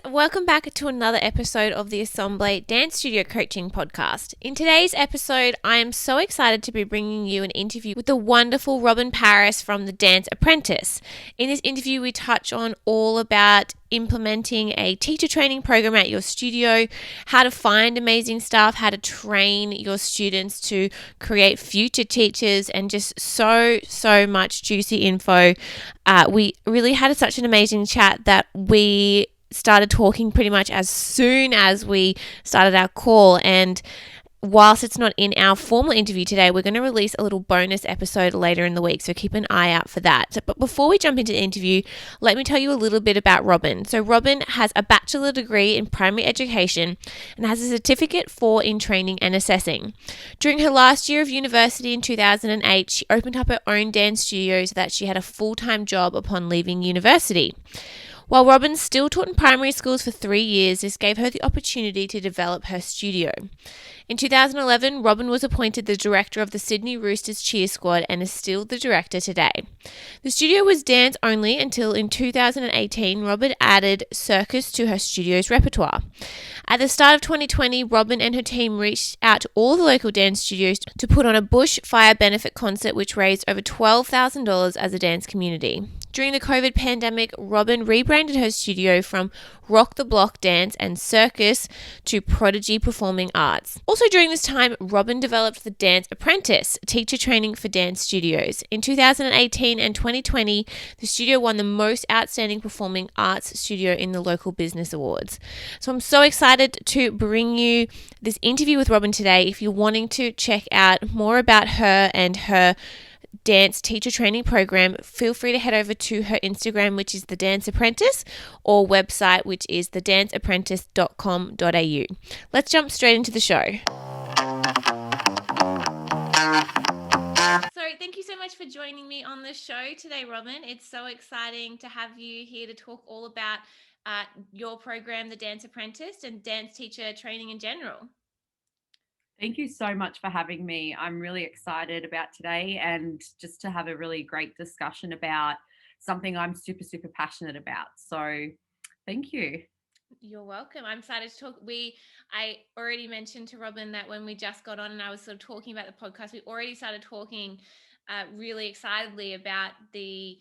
welcome back to another episode of the Assemble Dance Studio Coaching Podcast. In today's episode, I am so excited to be bringing you an interview with the wonderful Robyn Parras from the Dance Apprentice. In this interview, we touch on all about implementing a teacher training program at your studio, how to find amazing staff, how to train your students to create future teachers, and just so much juicy info. We really had such an amazing chat that we started talking pretty much as soon as we started our call, and whilst it's not in our formal interview today, we're going to release a little bonus episode later in the week, so keep an eye out for that. But before we jump into the interview, let me tell you a little bit about Robyn. So Robyn has a bachelor degree in primary education and has a certificate in training and assessing. During her last year of university in 2008, she opened up her own dance studio so that she had a full-time job upon leaving university. While Robyn still taught in primary schools for 3 years, this gave her the opportunity to develop her studio. In 2011, Robyn was appointed the director of the Sydney Roosters Cheer Squad and is still the director today. The studio was dance only until in 2018, Robyn added Circus to her studio's repertoire. At the start of 2020, Robyn and her team reached out to all the local dance studios to put on a bushfire benefit concert which raised over $12,000 as a dance community. During the COVID pandemic, Robyn rebranded her studio from Rock the Block Dance and Circus to Prodigy Performing Arts. Also during this time, Robyn developed the Dance Apprentice, teacher training for dance studios. In 2018 and 2020, the studio won the Most Outstanding Performing Arts Studio in the Local Business Awards. So I'm so excited to bring you this interview with Robyn today. If you're wanting to check out more about her and her dance teacher training program, feel free to head over to her Instagram, which is the Dance Apprentice, or website, which is thedanceapprentice.com.au. Let's jump straight into the show. So thank you so much for joining me on the show today, Robyn. It's so exciting to have you here to talk all about your program, the Dance Apprentice, and dance teacher training in general. Thank you so much for having me. I'm really excited about today and just to have a really great discussion about something I'm super passionate about. So thank you. You're welcome. I'm excited to talk. I already mentioned to Robyn that when we just got on and I was sort of talking about the podcast, we already started talking really excitedly about the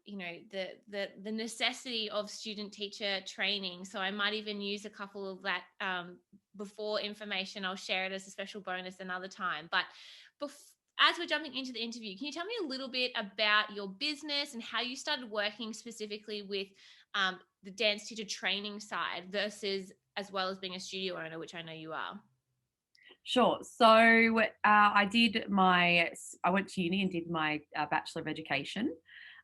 the necessity of student teacher training. So I might even use a couple of that before information. I'll share it as a special bonus another time. But as we're jumping into the interview, can you tell me a little bit about your business and how you started working specifically with the dance teacher training side versus as well as being a studio owner, which I know you are? Sure. So I went to uni and did my Bachelor of Education.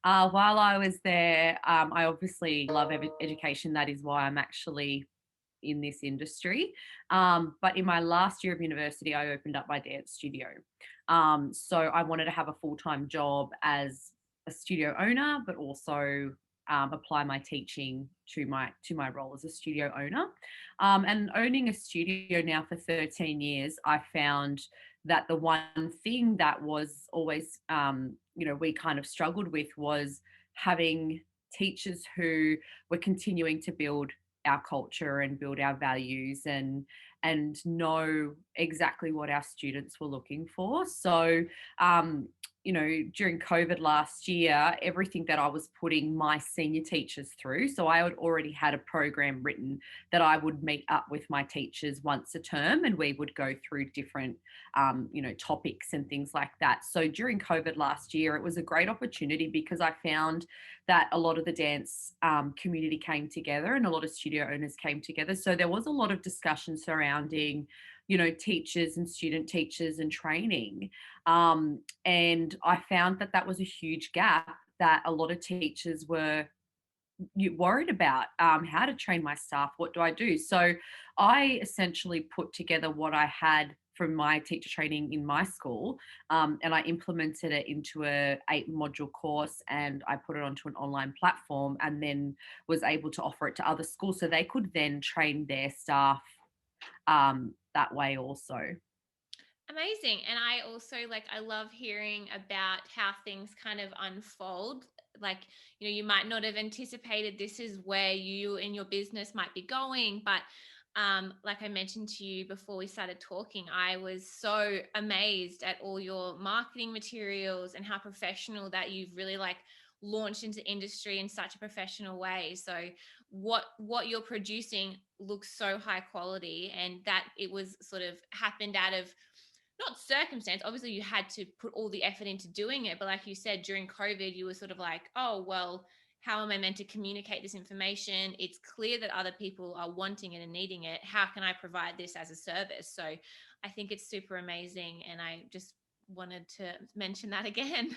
While I was there, I obviously love education. That is why I'm actually in this industry. But in my last year of university, I opened up my dance studio. So I wanted to have a full-time job as a studio owner, but also apply my teaching to my role as a studio owner. And owning a studio now for 13 years, I found that the one thing that was always, we kind of struggled with was having teachers who were continuing to build our culture and build our values and know exactly what our students were looking for. So during COVID last year, everything that I was putting my senior teachers through, so I had already had a program written that I would meet up with my teachers once a term and we would go through different topics and things like that. So during COVID last year, it was a great opportunity because I found that a lot of the dance community came together and a lot of studio owners came together. So there was a lot of discussion surrounding, teachers and student teachers and training. And I found that was a huge gap that a lot of teachers were worried about how to train my staff. What do I do? So I essentially put together what I had from my teacher training in my school, and I implemented it into a 8-module course, and I put it onto an online platform, and then was able to offer it to other schools so they could then train their staff that way also. Amazing. And I also I love hearing about how things kind of unfold like, you might not have anticipated this is where you and your business might be going. But like I mentioned to you before we started talking, I was so amazed at all your marketing materials and how professional that you've really like launched into industry in such a professional way. So what you're producing looks so high quality, and that it was sort of happened out of not circumstance. Obviously you had to put all the effort into doing it, but like you said, during COVID you were sort of like, oh well, how am I meant to communicate this information? It's clear that other people are wanting it and needing it. How can I provide this as a service? So I think it's super amazing, and I just wanted to mention that again.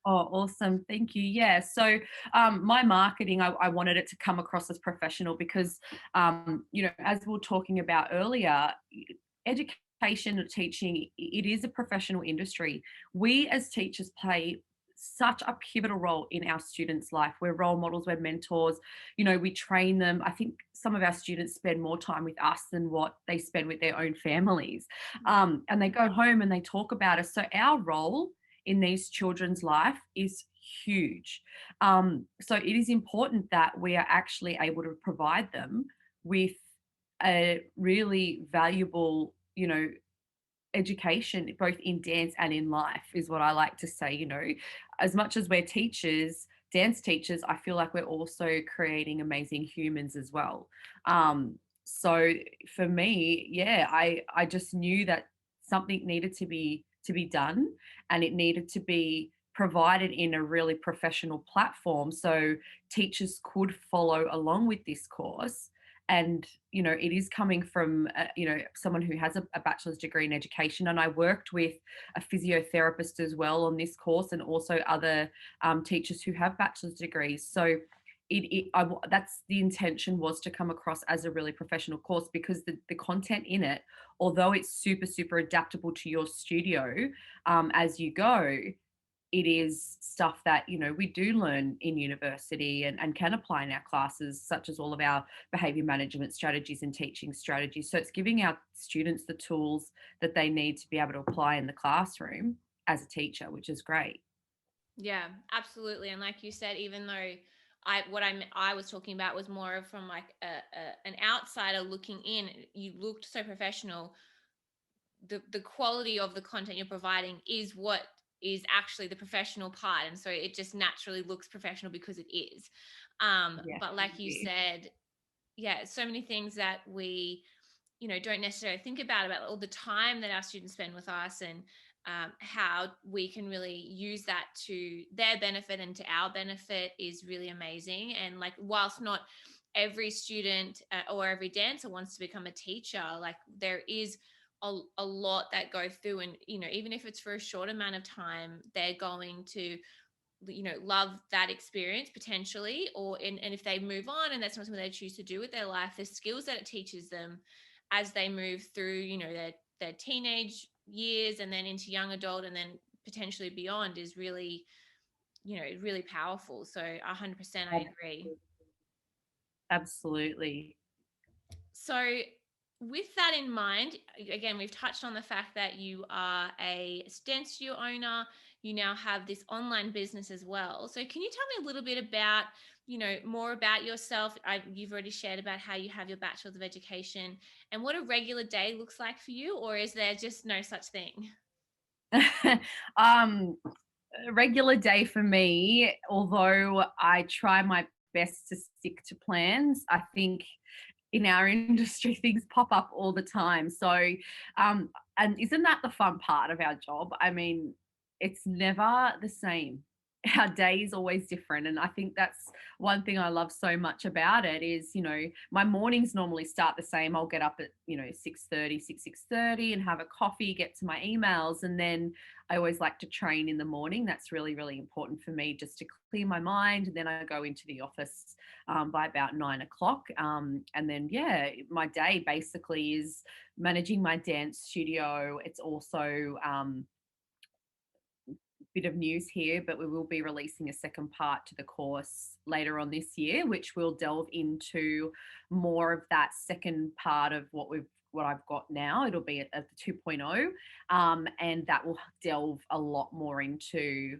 Oh, awesome. Thank you. Yeah. So, my marketing, I wanted it to come across as professional because, as we were talking about earlier, education and teaching, it is a professional industry. We as teachers play such a pivotal role in our students' life. We're role models, we're mentors, we train them. I think some of our students spend more time with us than what they spend with their own families. And they go home and they talk about us. So our role in these children's life is huge. So it is important that we are actually able to provide them with a really valuable, education, both in dance and in life, is what I like to say. As much as we're teachers, dance teachers, I feel like we're also creating amazing humans as well. So for me, yeah, I just knew that something needed to be done, and it needed to be provided in a really professional platform so teachers could follow along with this course. And it is coming from someone who has a bachelor's degree in education, and I worked with a physiotherapist as well on this course, and also other teachers who have bachelor's degrees. So that's the intention, was to come across as a really professional course, because the content in it, although it's super super adaptable to your studio as you go, it is stuff that we do learn in university, and can apply in our classes, such as all of our behavior management strategies and teaching strategies. So it's giving our students the tools that they need to be able to apply in the classroom as a teacher, which is great. Yeah, absolutely. And like you said, even though I was talking about was more of from like an outsider looking in, you looked so professional. The quality of the content you're providing is what is actually the professional part, and so it just naturally looks professional because it is. Yeah, But thank like you you. said, yeah, so many things that we don't necessarily think about all the time that our students spend with us, and how we can really use that to their benefit and to our benefit is really amazing. And like, whilst not every student or every dancer wants to become a teacher, like there is a lot that go through, and even if it's for a short amount of time, they're going to love that experience potentially, and if they move on and that's not something they choose to do with their life, the skills that it teaches them as they move through their teenage years and then into young adult and then potentially beyond is really really powerful. So 100% I agree. Absolutely. So, with that in mind, again, we've touched on the fact that you are a dance studio owner. You now have this online business as well. So, can you tell me a little bit about, more about yourself? You've already shared about how you have your bachelor's of education and what a regular day looks like for you, or is there just no such thing? um, a regular day for me, although I try my best to stick to plans, I think in our industry things pop up all the time. So um and isn't that the fun part of our job? I mean, it's never the same. Our day is always different, and I think that's one thing I love so much about it is, my mornings normally start the same. I'll get up at 6:30, 6:30 and have a coffee, get to my emails, and then I always like to train in the morning. That's really really important for me, just to clear my mind, and then I go into the office by about 9 o'clock. And then, yeah, my day basically is managing my dance studio. It's also bit of news here, but we will be releasing a second part to the course later on this year, which will delve into more of that second part of what we've what I've got now. It'll be at the 2.0, and that will delve a lot more into,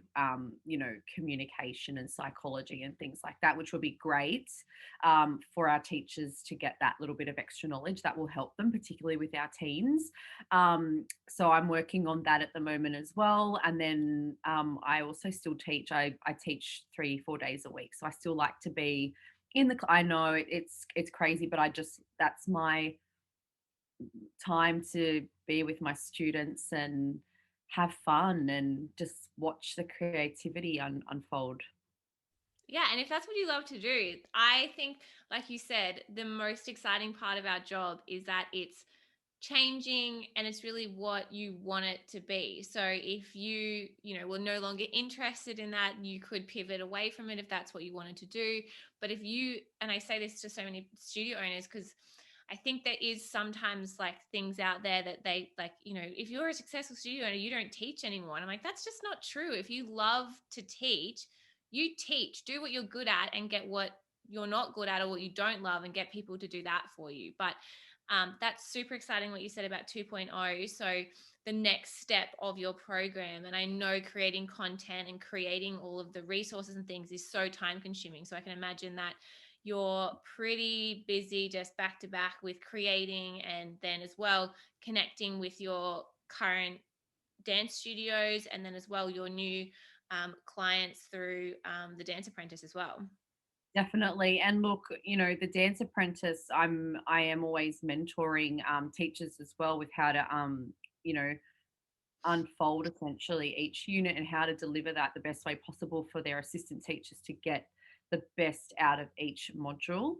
communication and psychology and things like that, which will be great for our teachers to get that little bit of extra knowledge that will help them, particularly with our teens. So I'm working on that at the moment as well. And then I also still teach. I teach 3-4 days a week. So I still like to be in the. I know it's crazy, but that's my time to be with my students and have fun and just watch the creativity unfold. Yeah, and if that's what you love to do, I think, like you said, the most exciting part of our job is that it's changing and it's really what you want it to be. So if were no longer interested in that, you could pivot away from it if that's what you wanted to do. But if you, and I say this to so many studio owners, because I think there is sometimes like things out there that they like, if you're a successful studio owner, you don't teach anymore. And I'm like, that's just not true. If you love to teach, you teach, do what you're good at and get what you're not good at or what you don't love and get people to do that for you. But that's super exciting what you said about 2.0. So the next step of your program, and I know creating content and creating all of the resources and things is so time consuming. So I can imagine that you're pretty busy just back to back with creating and then as well connecting with your current dance studios and then as well your new clients through the Dance Apprentice as well. Definitely. And look, the Dance Apprentice, I am always mentoring teachers as well with how to you know, unfold essentially each unit and how to deliver that the best way possible for their assistant teachers to get the best out of each module.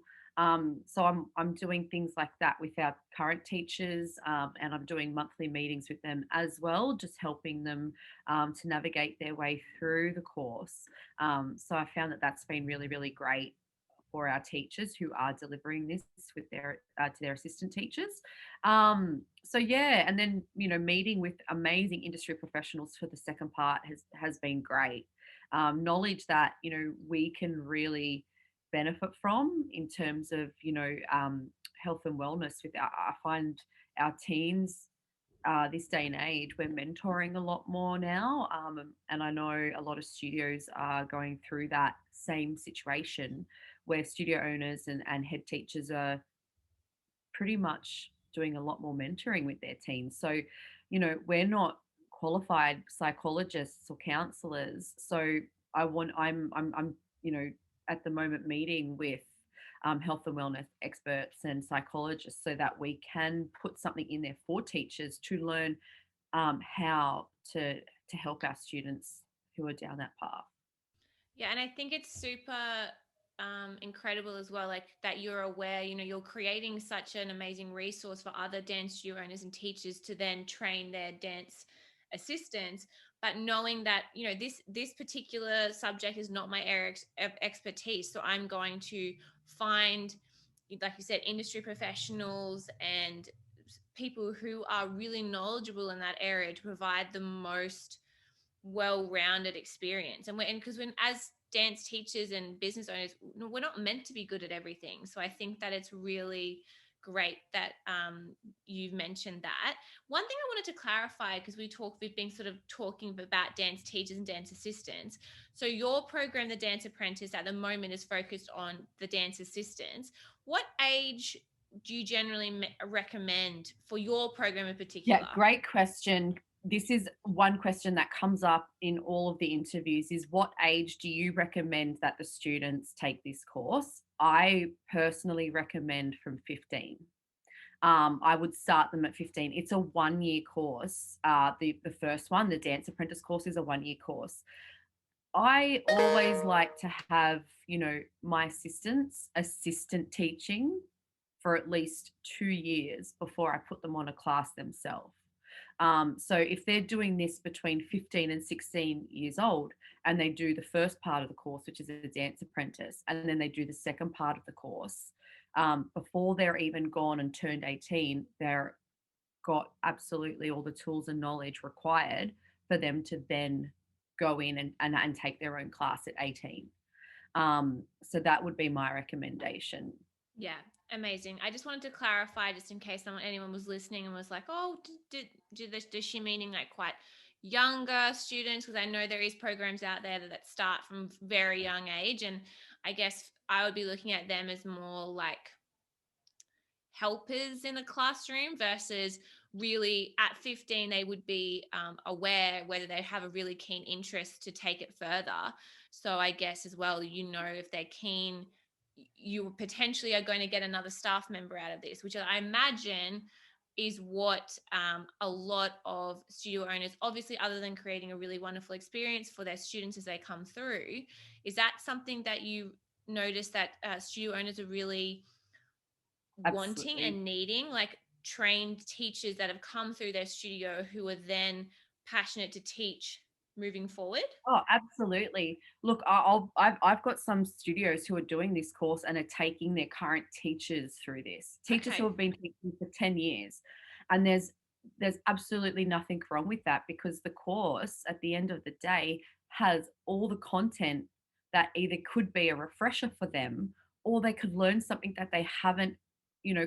So I'm doing things like that with our current teachers, and I'm doing monthly meetings with them as well, just helping them to navigate their way through the course. So I found that that's been really, really great for our teachers who are delivering this with their to their assistant teachers. So yeah, and then meeting with amazing industry professionals for the second part has been great. Knowledge that we can really benefit from in terms of health and wellness. I find our teens this day and age, we're mentoring a lot more now. And I know a lot of studios are going through that same situation where studio owners and head teachers are pretty much doing a lot more mentoring with their teams. So, we're not qualified psychologists or counselors. So I'm at the moment meeting with health and wellness experts and psychologists so that we can put something in there for teachers to learn how to help our students who are down that path. Yeah, and I think it's super incredible as well, like that you're aware, you're creating such an amazing resource for other dance studio owners and teachers to then train their dance assistants, but knowing that this particular subject is not my area of expertise, so I'm going to find, like you said, industry professionals and people who are really knowledgeable in that area to provide the most well-rounded experience. And because when as dance teachers and business owners, we're not meant to be good at everything. So I think that it's really great that you've mentioned that. One thing I wanted to clarify, because we've been sort of talking about dance teachers and dance assistants. So your program, the Dance Apprentice, at the moment is focused on the dance assistants. What age do you generally recommend for your program in Yeah, particular? great question. This is one question that comes up in all of the interviews is what age do you recommend that the students take this course? I personally recommend from 15. I would start them at 15. It's a 1-year course. The first one, the Dance Apprentice course, is a 1-year course. I always like to have, my assistant teaching for at least 2 years before I put them on a class themselves. So if they're doing this between 15 and 16 years old and they do the first part of the course, which is a Dance Apprentice, and then they do the second part of the course, before they're even gone and turned 18, they're got absolutely all the tools and knowledge required for them to then go in and take their own class at 18. So that would be my recommendation. Yeah. Amazing. I just wanted to clarify, just in case anyone was listening and was like, "Oh, does she meaning like quite younger students?" Because I know there is programs out there that start from very young age, and I guess I would be looking at them as more like helpers in the classroom versus really at 15 they would be aware whether they have a really keen interest to take it further. So I guess as well, if they're keen, you potentially are going to get another staff member out of this, which I imagine is what a lot of studio owners, obviously, other than creating a really wonderful experience for their students as they come through, is that something that you notice that studio owners are really wanting Absolutely. and needing, like trained teachers that have come through their studio who are then passionate to teach moving forward? Oh, absolutely. Look, I've got some studios who are doing this course and are taking their current teachers through this. Teachers who Okay. have been teaching for 10 years. And there's absolutely nothing wrong with that, because the course at the end of the day has all the content that either could be a refresher for them, or they could learn something that they haven't,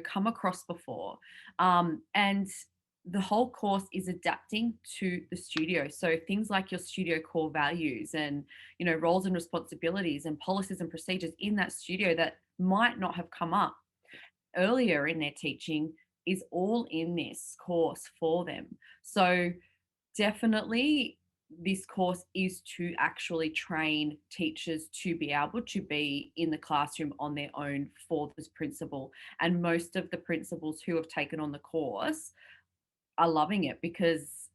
come across before. And the whole course is adapting to the studio. So things like your studio core values and, roles and responsibilities and policies and procedures in that studio that might not have come up earlier in their teaching is all in this course for them. So definitely this course is to actually train teachers to be able to be in the classroom on their own for this principal. And most of the principals who have taken on the course are loving it, because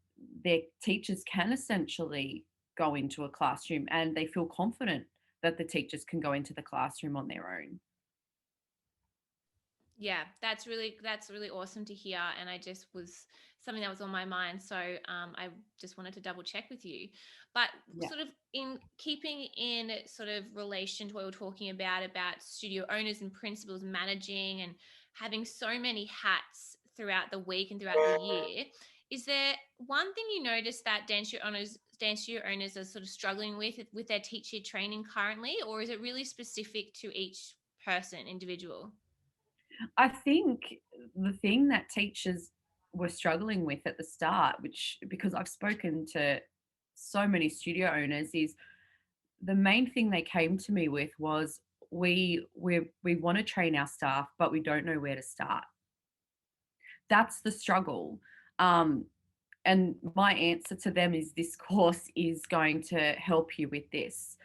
their teachers can essentially go into a classroom and they feel confident that the teachers can go into the classroom on their own. Yeah, that's really awesome to hear, and I just was something that was on my mind. So I just wanted to double check with you. But Yeah. sort of in keeping in sort of relation to what we were talking about studio owners and principals managing and having so many hats throughout the week and throughout the year, is there one thing you notice that dance studio owners are sort of struggling with their teacher training currently, or is it really specific to each person, individual? I think the thing that teachers were struggling with at the start, which, because I've spoken to so many studio owners, is the main thing they came to me with was we want to train our staff, but we don't know where to start. That's the struggle. Um, and my answer to them is this course is going to help you with this.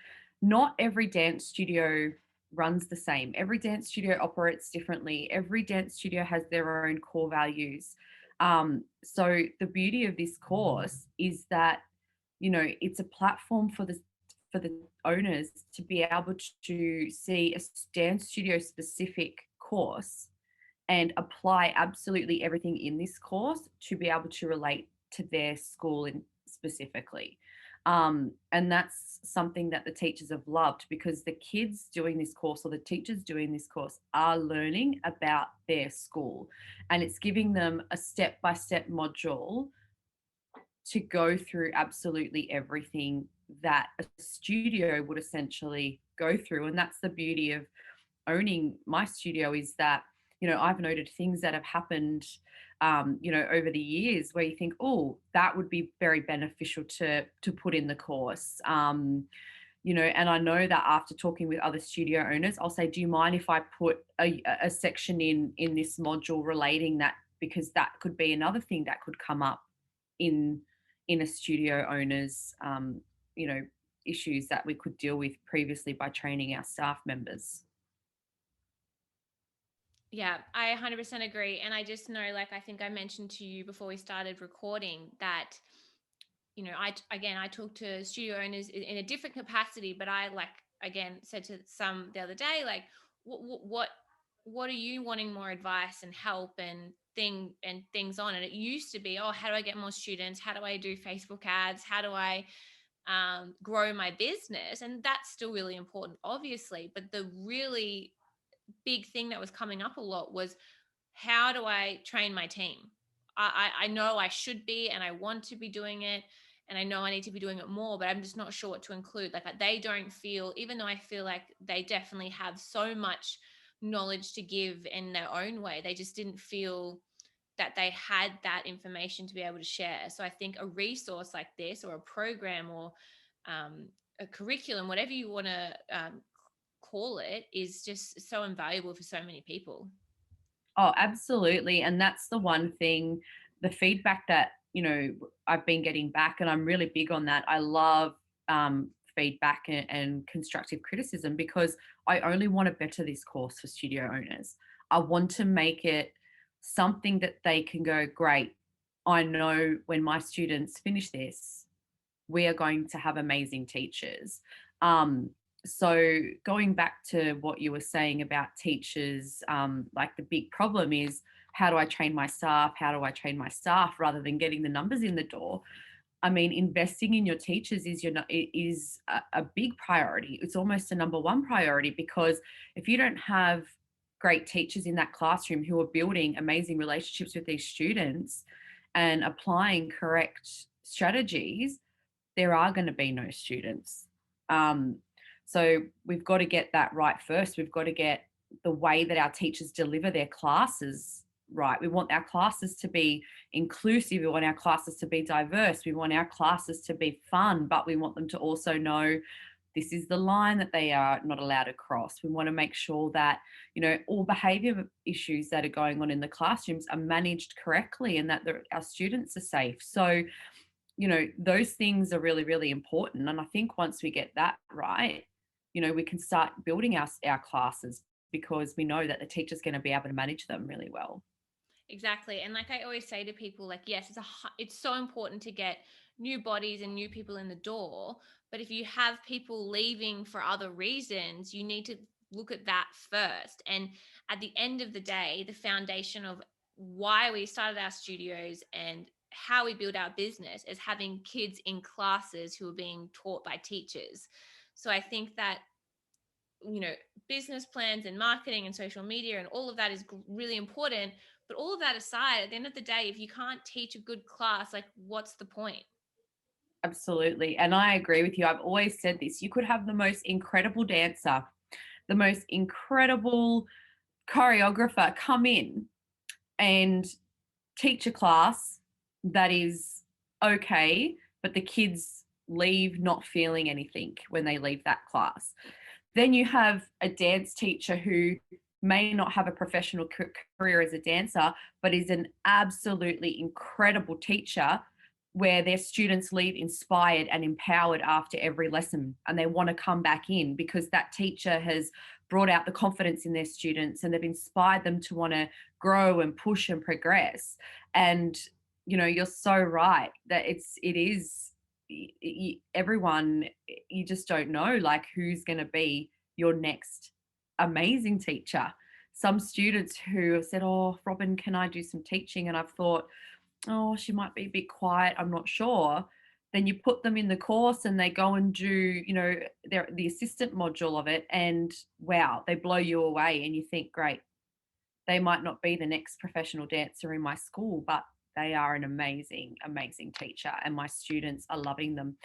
Not every dance studio runs the same. Every dance studio operates differently. Every dance studio has their own core values. So the beauty of this course is that, it's a platform for the owners to be able to see a dance studio specific course and apply absolutely everything in this course to be able to relate to their school in specifically. And that's something that the teachers have loved, because the kids doing this course or the teachers doing this course are learning about their school, and it's giving them a step by step module to go through absolutely everything that a studio would essentially go through. And that's the beauty of owning my studio, is that, I've noted things that have happened, over the years where you think, oh, that would be very beneficial to put in the course. And I know that after talking with other studio owners, I'll say, do you mind if I put a section in this module relating that, because that could be another thing that could come up in a studio owner's, you know, issues that we could deal with previously by training our staff members. Yeah, I 100% agree. And I just know, like, I think I mentioned to you before we started recording that, I talk to studio owners in a different capacity, but I, like, again, said to some the other day, like, what, what are you wanting more advice and help and things on? And it used to be, oh, how do I get more students? How do I do Facebook ads? How do I grow my business? And that's still really important, obviously. But the really big thing that was coming up a lot was, how do I train my team? I know I should be and I want to be doing it, and I know I need to be doing it more, but I'm just not sure what to include. Like, they don't feel, even though I feel like they definitely have so much knowledge to give in their own way. They just didn't feel that they had that information to be able to share. So I think a resource like this, or a program, or a curriculum, whatever you want to call it, is just so invaluable for so many people. Oh, absolutely. And that's the one thing, the feedback that, I've been getting back, and I'm really big on that. I love feedback and constructive criticism, because I only want to better this course for studio owners. I want to make it something that they can go, great, I know when my students finish this, we are going to have amazing teachers. Um, so going back to what you were saying about teachers, like the big problem is, how do I train my staff? How do I train my staff rather than getting the numbers in the door? I mean, investing in your teachers is a big priority. It's almost a number one priority, because if you don't have great teachers in that classroom who are building amazing relationships with these students and applying correct strategies, there are going to be no students. Um, so we've got to get that right first. We've got to get the way that our teachers deliver their classes right. We want our classes to be inclusive. We want our classes to be diverse. We want our classes to be fun, but we want them to also know this is the line that they are not allowed to cross. We want to make sure that, all behavior issues that are going on in the classrooms are managed correctly, and that our students are safe. So, those things are really, really important. And I think once we get that right, we can start building our classes, because we know that the teacher's going to be able to manage them really well. Exactly. And like I always say to people, like, yes, it's so important to get new bodies and new people in the door, but if you have people leaving for other reasons, you need to look at that first. And at the end of the day, the foundation of why we started our studios and how we build our business is having kids in classes who are being taught by teachers. So I think that, business plans and marketing and social media and all of that is really important, but all of that aside, at the end of the day, if you can't teach a good class, like, what's the point? Absolutely. And I agree with you. I've always said this: you could have the most incredible dancer, the most incredible choreographer come in and teach a class that is okay, but the kids leave not feeling anything when they leave that class. Then you have a dance teacher who may not have a professional career as a dancer, but is an absolutely incredible teacher, where their students leave inspired and empowered after every lesson, and they want to come back in because that teacher has brought out the confidence in their students, and they've inspired them to want to grow and push and progress. And you're so right that it is everyone. You just don't know, like, who's going to be your next amazing teacher. Some students who have said, oh, Robyn, can I do some teaching? And I've thought, oh, she might be a bit quiet, I'm not sure. Then you put them in the course and they go and do, the assistant module of it, and wow, they blow you away, and you think, great, they might not be the next professional dancer in my school, but they are an amazing, amazing teacher, and my students are loving them.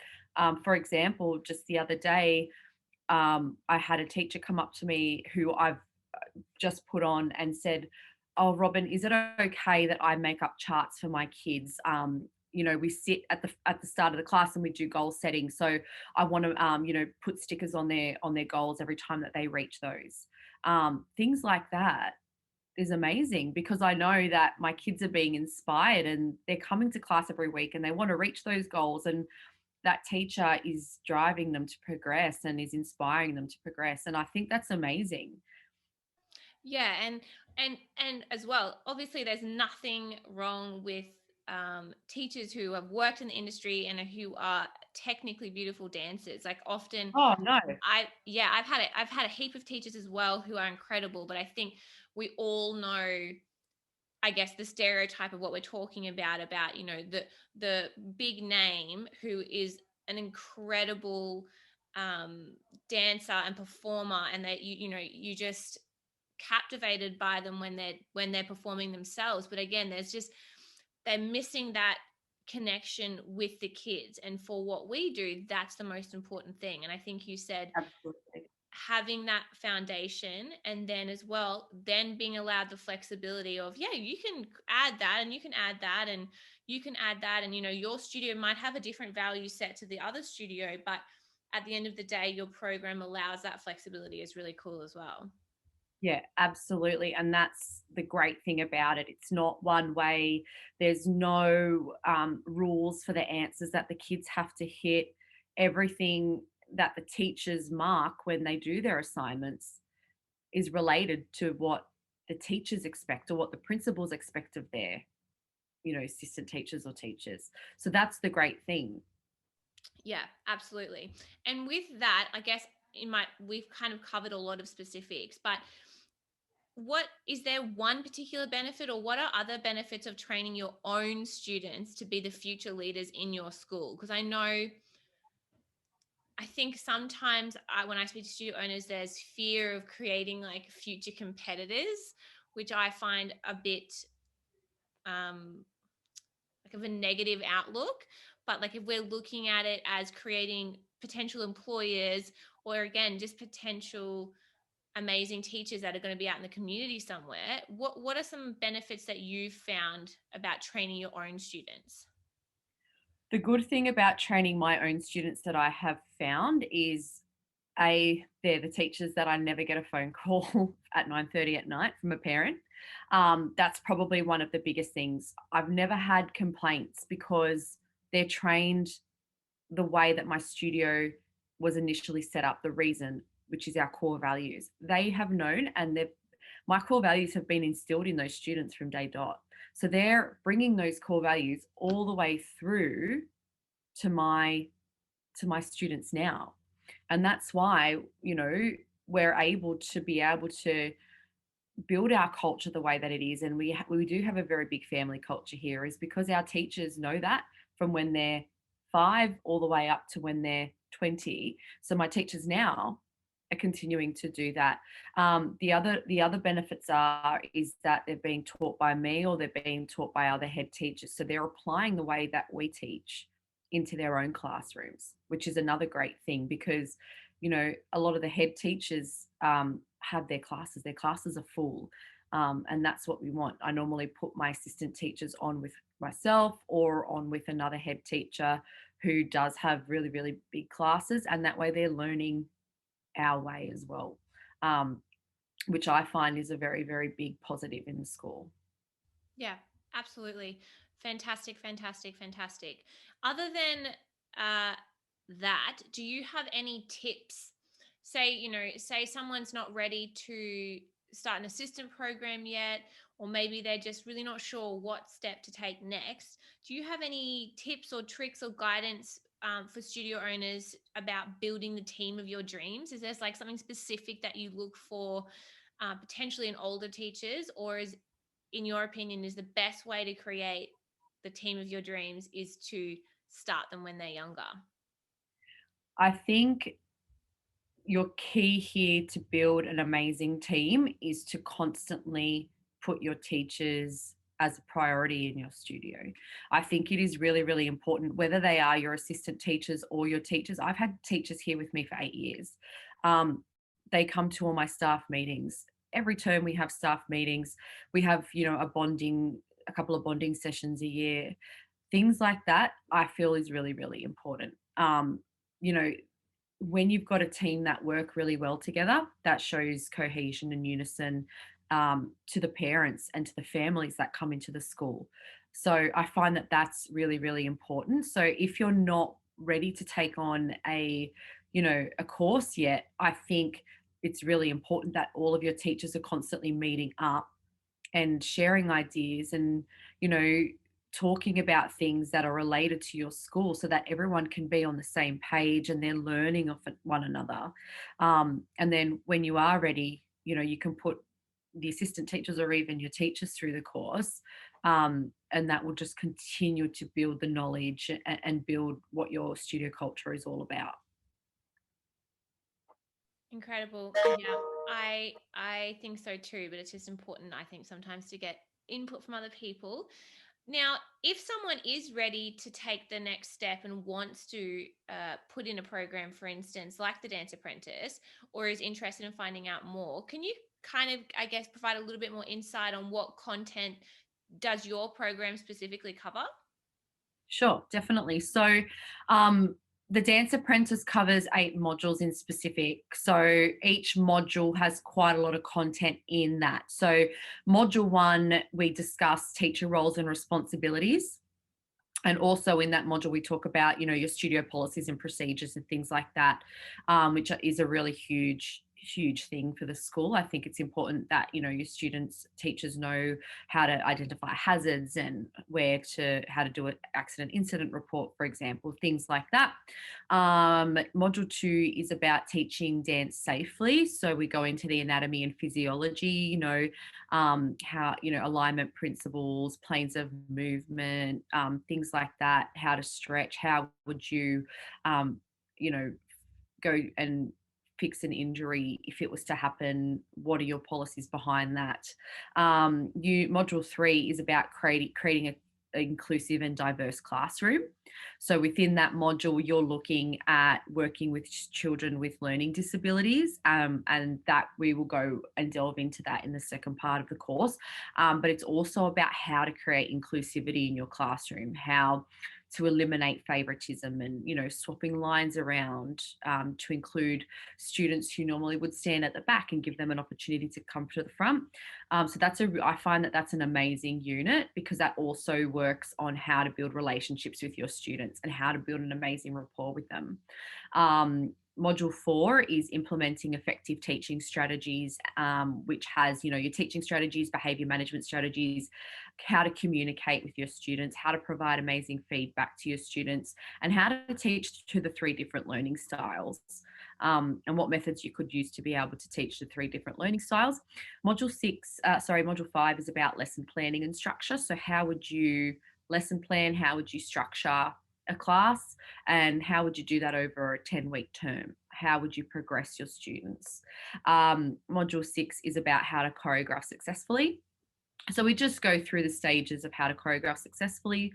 For example, just the other day, I had a teacher come up to me who I've just put on and said, oh, Robyn, is it okay that I make up charts for my kids? We sit at the start of the class and we do goal setting. So I want to, put stickers on their goals every time that they reach those. Things like that is amazing, because I know that my kids are being inspired and they're coming to class every week and they want to reach those goals. And that teacher is driving them to progress and is inspiring them to progress. And I think that's amazing. Yeah, and as well, obviously there's nothing wrong with teachers who have worked in the industry and who are technically beautiful dancers. Like, often Oh, no. I've had a heap of teachers as well who are incredible, but I think we all know, I guess, the stereotype of what we're talking about, the big name who is an incredible dancer and performer, and that you just captivated by them when they're performing themselves. But again, they're missing that connection with the kids, and for what we do, that's the most important thing. And I think you said Absolutely. having that foundation, and then as well, then being allowed the flexibility of, yeah, you can add that and you can add that and you can add that. And, your studio might have a different value set to the other studio, but at the end of the day, your program allows that flexibility is really cool as well. Yeah, absolutely. And that's the great thing about it. It's not one way. There's no rules for the answers that the kids have to hit. Everything that the teachers mark when they do their assignments is related to what the teachers expect or what the principals expect of their, assistant teachers or teachers. So that's the great thing. Yeah, absolutely. And with that, I guess we've kind of covered a lot of specifics, but what is there one particular benefit, or what are other benefits of training your own students to be the future leaders in your school? Because I think sometimes when I speak to studio owners, there's fear of creating like future competitors, which I find a bit like of a negative outlook. But like if we're looking at it as creating potential employers, or again, just potential amazing teachers that are going to be out in the community somewhere, what are some benefits that you've found about training your own students? The good thing about training my own students that I have found is they're the teachers that I never get a phone call at 9:30 at night from a parent. That's probably one of the biggest things. I've never had complaints because they're trained the way that my studio was initially set up, the reason, which is our core values. They have known, and my core values have been instilled in those students from day dot. So they're bringing those core values all the way through to my students now. And that's why, we're able to build our culture the way that it is. And we do have a very big family culture here, is because our teachers know that from when they're 5 all the way up to when they're 20. So my teachers now are continuing to do that. The other benefits is that they're being taught by me, or they're being taught by other head teachers. So they're applying the way that we teach into their own classrooms, which is another great thing, because a lot of the head teachers have their classes. Their classes are full, and that's what we want. I normally put my assistant teachers on with myself or on with another head teacher who does have really, really big classes, and that way they're learning our way as well, which I find is a very, very big positive in the school. Yeah, absolutely. Fantastic, fantastic, fantastic. Other than uh, that, do you have any tips? Say someone's not ready to start an assistant program yet, or maybe they're just really not sure what step to take next. Do you have any tips or tricks or guidance for studio owners about building the team of your dreams? Is there like something specific that you look for potentially in older teachers, or in your opinion, is the best way to create the team of your dreams is to start them when they're younger? I think your key here to build an amazing team is to constantly put your teachers as a priority in your studio. I think it is really, really important, whether they are your assistant teachers or your teachers. I've had teachers here with me for 8 years. They come to all my staff meetings. Every term we have staff meetings. We have, a couple of bonding sessions a year. Things like that, I feel is really, really important. You know, when you've got a team that work really well together, that shows cohesion and unison, to the parents and to the families that come into the school. So I find that that's really, really important. So if you're not ready to take on a course yet, I think it's really important that all of your teachers are constantly meeting up and sharing ideas, and you know talking about things that are related to your school, so that everyone can be on the same page and they're learning off one another. And then when you are ready, you can put the assistant teachers or even your teachers through the course, and that will just continue to build the knowledge and build what your studio culture is all about. Incredible. Yeah, I think so too, but it's just important, I think, sometimes to get input from other people. Now, if someone is ready to take the next step and wants to put in a program, for instance, like the Dance Apprentice, or is interested in finding out more, can you kind of, I guess, provide a little bit more insight on what content does your program specifically cover? Sure, definitely. So, um, the Dance Apprentice covers 8 modules in specific. So, each module has quite a lot of content in that. So, module one, we discuss teacher roles and responsibilities. And also in that module, we talk about, your studio policies and procedures and things like that, which is a really huge thing for the school. I think it's important that your students, teachers know how to identify hazards and how to do an accident incident report, for example, things like that. Module two is about teaching dance safely. So we go into the anatomy and physiology, how alignment principles, planes of movement, things like that, how to stretch, how would you um, you know go and fix an injury if it was to happen, what are your policies behind that. You Module three is about creating a inclusive and diverse classroom. So within that module, you're looking at working with children with learning disabilities, and that we will go and delve into that in the second part of the course. But it's also about how to create inclusivity in your classroom, how to eliminate favoritism and swapping lines around, to include students who normally would stand at the back and give them an opportunity to come to the front. So I find that that's an amazing unit, because that also works on how to build relationships with your students and how to build an amazing rapport with them. Module four is implementing effective teaching strategies, which has, your teaching strategies, behavior management strategies, how to communicate with your students, how to provide amazing feedback to your students, and how to teach to the 3 different learning styles, and what methods you could use to be able to teach the 3 different learning styles. Module five is about lesson planning and structure. So how would you lesson plan? How would you structure a class, and how would you do that over a 10-week term? How would you progress your students? Module six is about how to choreograph successfully. So we just go through the stages of how to choreograph successfully.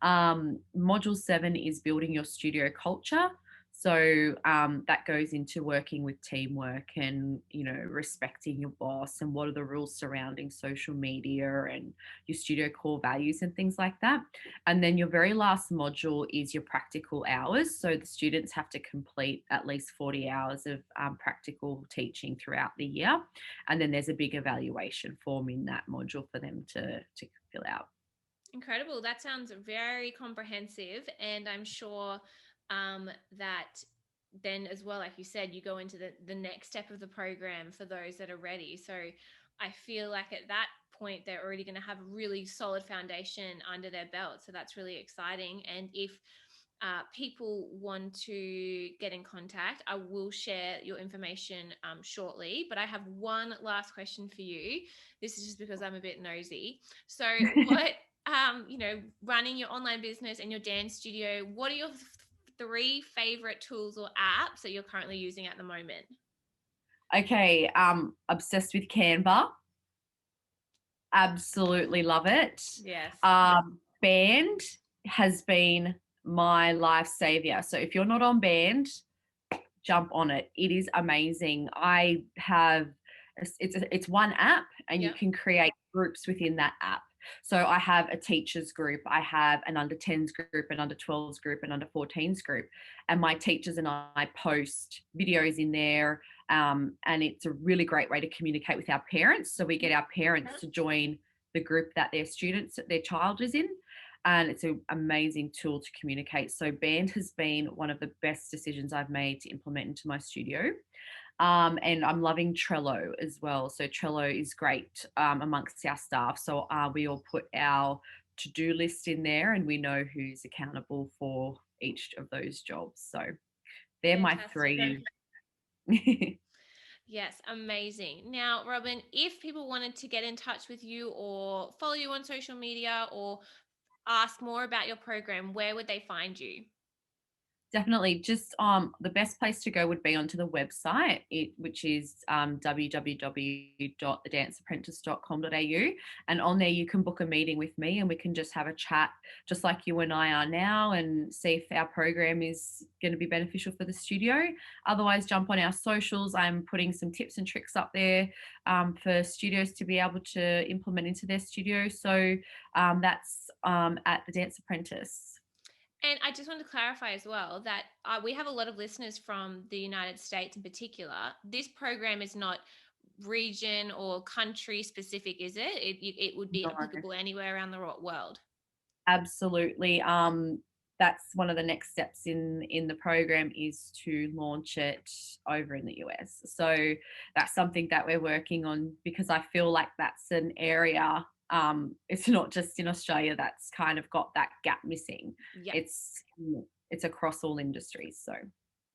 Module seven is building your studio culture. So that goes into working with teamwork and, respecting your boss, and what are the rules surrounding social media and your studio core values and things like that. And then your very last module is your practical hours. So the students have to complete at least 40 hours of practical teaching throughout the year. And then there's a big evaluation form in that module for them to fill out. Incredible. That sounds very comprehensive. And I'm sure that then, as well, like you said, you go into the next step of the program for those that are ready. So I feel like at that point, they're already going to have a really solid foundation under their belt. So that's really exciting. And if people want to get in contact, I will share your information shortly. But I have one last question for you. This is just because I'm a bit nosy. So, what, running your online business and your dance studio, what are your 3 favorite tools or apps that you're currently using at the moment? Okay, obsessed with Canva. Absolutely love it. Yes. Band has been my life savior. So if you're not on Band, jump on it. It is amazing. I have it's one app, and you Yeah. can create groups within that app. So I have a teachers group, I have an under 10s group, an under 12s group, an under 14s group, and my teachers and I post videos in there. And it's a really great way to communicate with our parents. So we get our parents to join the group that their child is in, and it's an amazing tool to communicate. So Band has been one of the best decisions I've made to implement into my studio. And I'm loving Trello as well. So Trello is great amongst our staff. So we all put our to-do list in there, and we know who's accountable for each of those jobs. So they're my Fantastic. 3. Yes, amazing. Now, Robyn, if people wanted to get in touch with you or follow you on social media or ask more about your program, where would they find you? Definitely. Just the best place to go would be onto the website, which is www.thedanceapprentice.com.au. And on there, you can book a meeting with me and we can just have a chat, just like you and I are now, and see if our program is going to be beneficial for the studio. Otherwise, jump on our socials. I'm putting some tips and tricks up there for studios to be able to implement into their studio. So that's at the Dance Apprentice. And I just wanted to clarify as well that we have a lot of listeners from the United States in particular. This program is not region or country specific, is it? It would be No. applicable anywhere around the world. Absolutely. That's one of the next steps in the program, is to launch it over in the US. So that's something that we're working on, because I feel like that's an area. It's not just in Australia that's kind of got that gap missing. Yeah. It's across all industries. So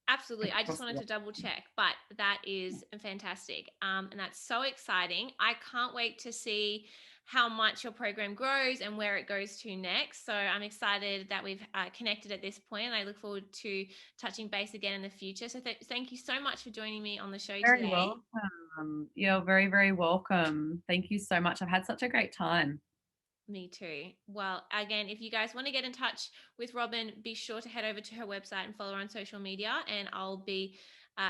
absolutely. I just wanted to double check, but that is fantastic. And that's so exciting. I can't wait to see how much your program grows and where it goes to next. So I'm excited that we've connected at this point, and I look forward to touching base again in the future. So thank you so much for joining me on the show today. Very welcome. You're very, very welcome. Thank you so much. I've had such a great time. Me too. Well, again, if you guys want to get in touch with Robyn, be sure to head over to her website and follow her on social media, and I'll be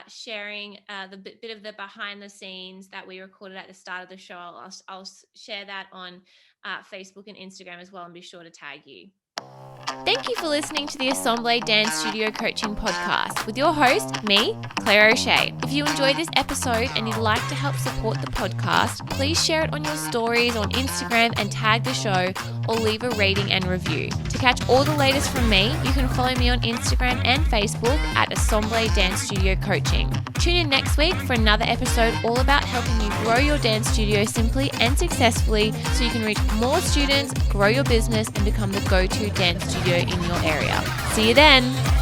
sharing the bit of the behind the scenes that we recorded at the start of the show. I'll share that on Facebook and Instagram as well, and be sure to tag you. Thank you for listening to the Assemble Dance Studio Coaching Podcast with your host, me, Claire O'Shea. If you enjoyed this episode and you'd like to help support the podcast, please share it on your stories on Instagram and tag the show, or leave a rating and review. To catch all the latest from me, you can follow me on Instagram and Facebook at Assemble Dance Studio Coaching. Tune in next week for another episode all about helping you grow your dance studio simply and successfully, so you can reach more students, grow your business, and become the go-to dance studio in your area. See you then.